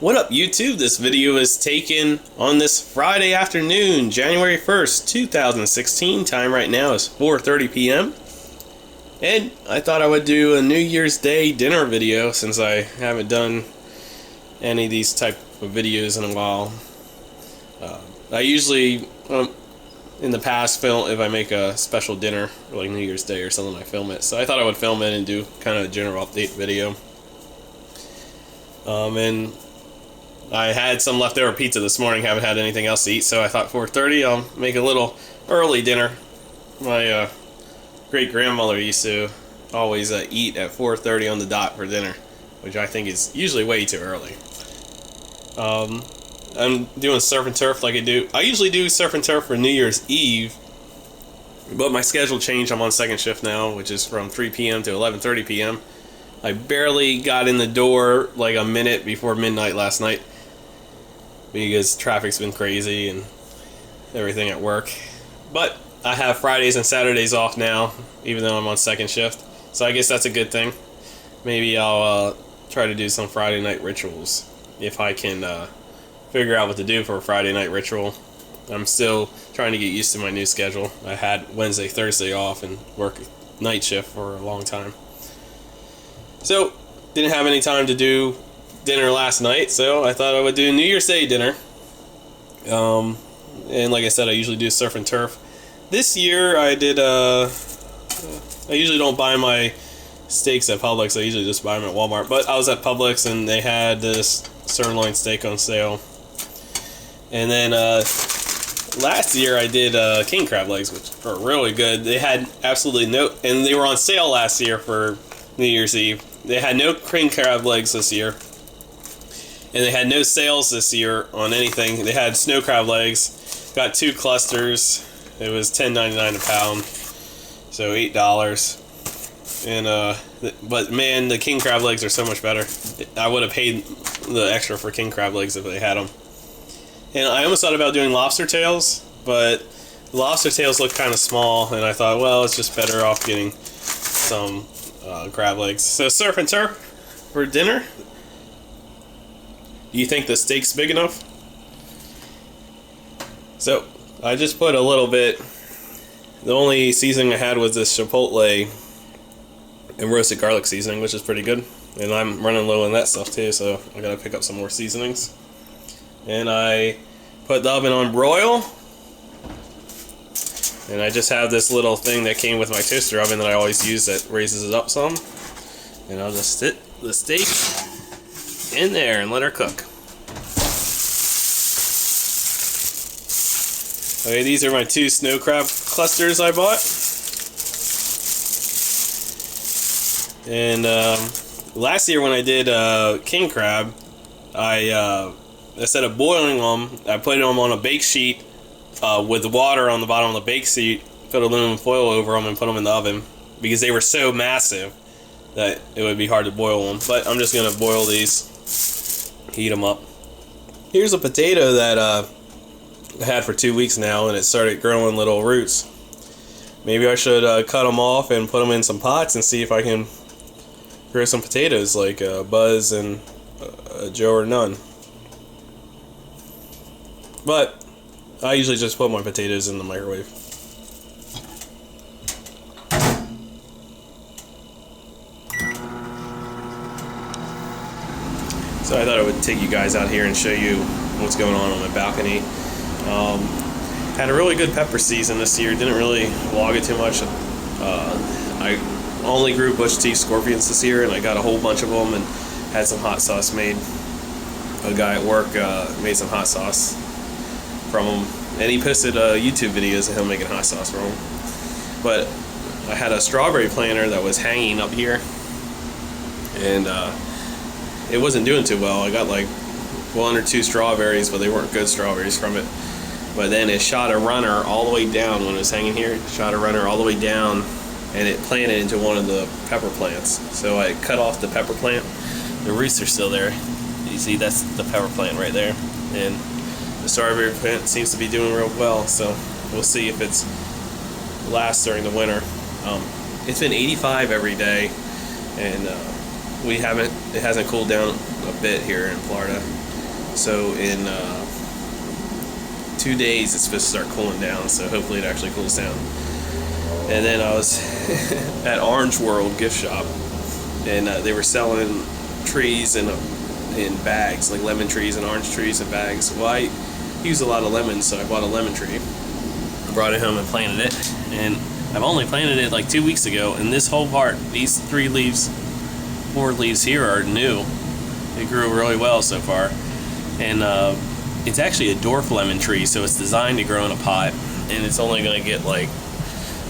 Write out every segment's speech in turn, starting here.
What up, YouTube? This video is taken on this Friday afternoon, January 1st, 2016. Time right now is 4:30 p.m. And I thought I would do a New Year's Day dinner video since I haven't done any of these type of videos in a while. I usually, in the past, film if I make a special dinner, like New Year's Day or something, I film it. So I thought I would film it and do kind of a general update video. And I had some leftover pizza this morning, haven't had anything else to eat, so I thought 4:30 I'll make a little early dinner. My great-grandmother used to always eat at 4:30 on the dot for dinner, which I think is usually way too early. I'm doing surf and turf like I do. I usually do surf and turf for New Year's Eve, but my schedule changed. I'm on second shift now, which is from 3 p.m. to 11:30 p.m. I barely got in the door like a minute before midnight last night because traffic's been crazy and everything at work. But I have Fridays and Saturdays off now, even though I'm on second shift. So I guess that's a good thing. Maybe I'll try to do some Friday night rituals if I can figure out what to do for a Friday night ritual. I'm still trying to get used to my new schedule. I had Wednesday, Thursday off and work night shift for a long time. So, didn't have any time to do dinner last night, so I thought I would do New Year's Day dinner. And like I said, I usually do surf and turf. This year I did, I usually don't buy my steaks at Publix, I usually just buy them at Walmart. But I was at Publix and they had this sirloin steak on sale. And then last year I did king crab legs, which were really good. They had absolutely no, and they were on sale last year for New Year's Eve. They had no king crab legs this year, and they had no sales this year on anything. They had snow crab legs, got 2 clusters. It was $10.99 a pound, so $8. And but man, the king crab legs are so much better. I would have paid the extra for king crab legs if they had them. And I almost thought about doing lobster tails, but lobster tails look kind of small, and I thought, well, it's just better off getting some crab legs. So surf and turf for dinner. Do you think the steak's big enough? So I just put a little bit. The only seasoning I had was this chipotle and roasted garlic seasoning, which is pretty good. And I'm running low on that stuff too, so I gotta pick up some more seasonings. And I put the oven on broil. And I just have this little thing that came with my toaster oven that I always use that raises it up some. And I'll just sit the steak in there and let her cook. Okay, these are my 2 snow crab clusters I bought. And last year when I did king crab, instead of boiling them, I put them on a bake sheet with the water on the bottom of the bake sheet, put aluminum foil over them and put them in the oven because they were so massive that it would be hard to boil them. But I'm just going to boil these, heat them up. Here's a potato that I had for 2 weeks now, and it started growing little roots. Maybe I should cut them off and put them in some pots and see if I can grow some potatoes like Buzz and Joe or None. But I usually just put my potatoes in the microwave. So I thought I would take you guys out here and show you what's going on my balcony. Had a really good pepper season this year. Didn't really vlog it too much. I only grew bush tea scorpions this year, and I got a whole bunch of them and had some hot sauce made. A guy at work made some hot sauce from them, and he posted YouTube videos of him making hot sauce from them. But I had a strawberry planter that was hanging up here, and it wasn't doing too well. I got like 1 or 2 strawberries, but they weren't good strawberries from it. But then it shot a runner all the way down when it was hanging here. It shot a runner all the way down, and it planted into one of the pepper plants. So I cut off the pepper plant. The roots are still there. You see, that's the pepper plant right there. And the strawberry plant seems to be doing real well, so we'll see if it's lasts during the winter. It's been 85 every day, and it hasn't cooled down a bit here in Florida. So in 2 days it's supposed to start cooling down, so hopefully it actually cools down. And then I was at Orange World gift shop, and they were selling trees in bags, like lemon trees and orange trees in bags. Well, I use a lot of lemons, so I bought a lemon tree. I brought it home and planted it, and I've only planted it like 2 weeks ago, and this whole part, these 4 leaves here are new. It grew really well so far. And it's actually a dwarf lemon tree, so it's designed to grow in a pot, and it's only going to get like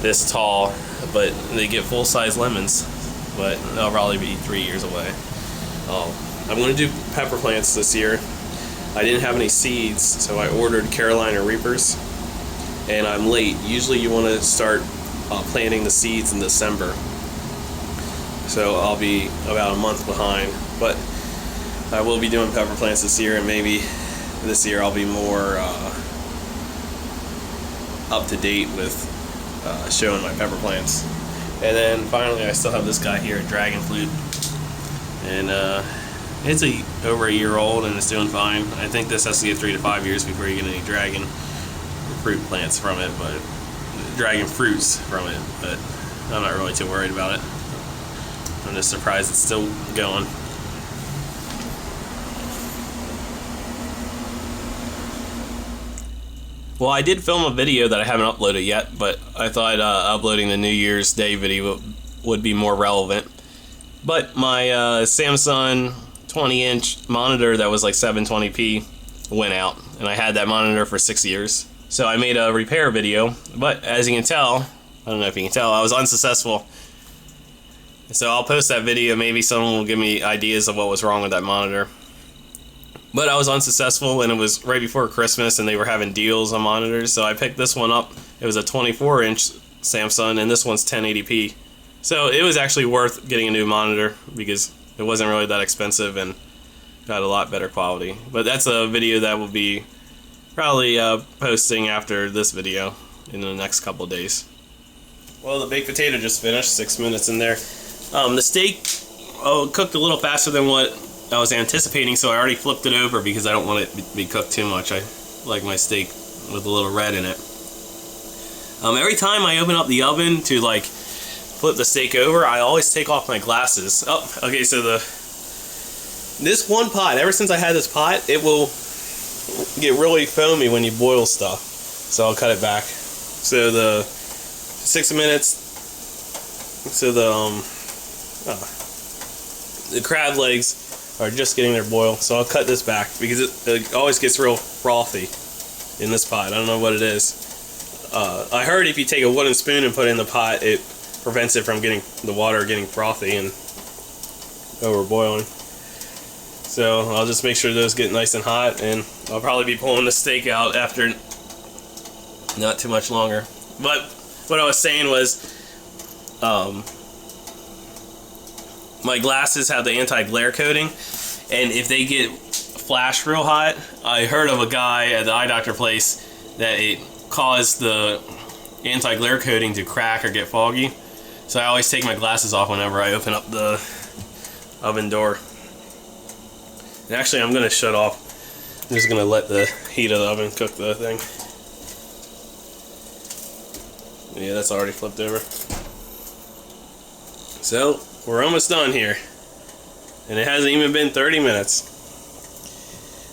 this tall, but they get full-size lemons, but they'll probably be 3 years away. I'm going to do pepper plants this year. I didn't have any seeds, so I ordered Carolina Reapers, and I'm late. Usually you want to start planting the seeds in December, so I'll be about a month behind, but I will be doing pepper plants this year, and maybe this year I'll be more up to date with showing my pepper plants. And then finally I still have this guy here, Dragon Flute, and it's over a year old and it's doing fine. I think this has to get 3 to 5 years before you get any dragon fruit plants from it, but dragon fruits from it, but I'm not really too worried about it. I'm just surprised it's still going. Well, I did film a video that I haven't uploaded yet, but I thought uploading the New Year's Day video would be more relevant. But my Samsung 20-inch monitor that was like 720p went out, and I had that monitor for 6 years. So I made a repair video, but as you can tell, I don't know if you can tell, I was unsuccessful. So I'll post that video, maybe someone will give me ideas of what was wrong with that monitor. But I was unsuccessful, and it was right before Christmas, and they were having deals on monitors, so I picked this one up. It was a 24-inch Samsung, and this one's 1080p. So it was actually worth getting a new monitor, because it wasn't really that expensive and got a lot better quality. But that's a video that will be probably posting after this video in the next couple of days. Well, the baked potato just finished, 6 minutes in there. The steak cooked a little faster than what I was anticipating, so I already flipped it over because I don't want it to be cooked too much. I like my steak with a little red in it. Every time I open up the oven to like flip the steak over, I always take off my glasses. Oh, okay, so this one pot, ever since I had this pot, it will get really foamy when you boil stuff. So I'll cut it back. So the 6 minutes, so the crab legs are just getting their boil, so I'll cut this back because it always gets real frothy in this pot. I don't know what it is. I heard if you take a wooden spoon and put it in the pot, it prevents it from getting the water getting frothy and over boiling. So I'll just make sure those get nice and hot, and I'll probably be pulling the steak out after not too much longer. But what I was saying was, my glasses have the anti-glare coating, and if they get flash real hot, I heard of a guy at the eye doctor place that it caused the anti-glare coating to crack or get foggy. So I always take my glasses off whenever I open up the oven door. And actually, I'm going to shut off. I'm just going to let the heat of the oven cook the thing. Yeah, that's already flipped over. So we're almost done here, and it hasn't even been 30 minutes.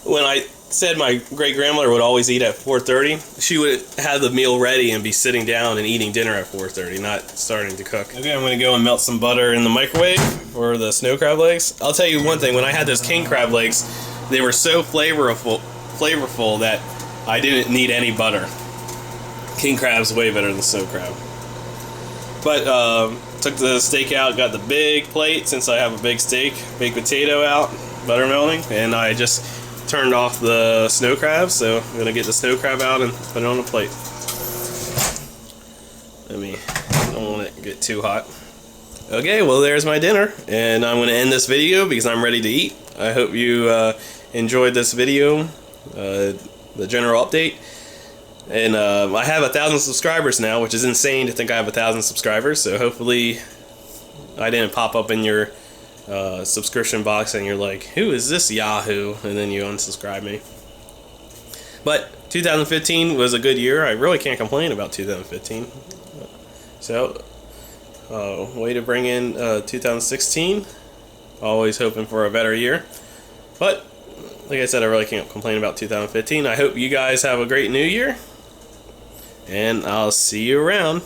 When I said my great-grandmother would always eat at 4:30, she would have the meal ready and be sitting down and eating dinner at 4:30, not starting to cook. Okay, I'm going to go and melt some butter in the microwave for the snow crab legs. I'll tell you one thing, when I had those king crab legs, they were so flavorful that I didn't need any butter. King crab's way better than snow crab. But took the steak out, got the big plate since I have a big steak, baked potato out, butter melting, and I just turned off the snow crab, so I'm going to get the snow crab out and put it on a plate. I don't want it to get too hot. Okay, well there's my dinner, and I'm going to end this video because I'm ready to eat. I hope you enjoyed this video, the general update. And I have 1,000 subscribers now, which is insane to think I have 1,000 subscribers. So hopefully I didn't pop up in your subscription box and you're like, who is this Yahoo? And then you unsubscribe me. But 2015 was a good year. I really can't complain about 2015. So, way to bring in 2016. Always hoping for a better year. But, like I said, I really can't complain about 2015. I hope you guys have a great new year. And I'll see you around.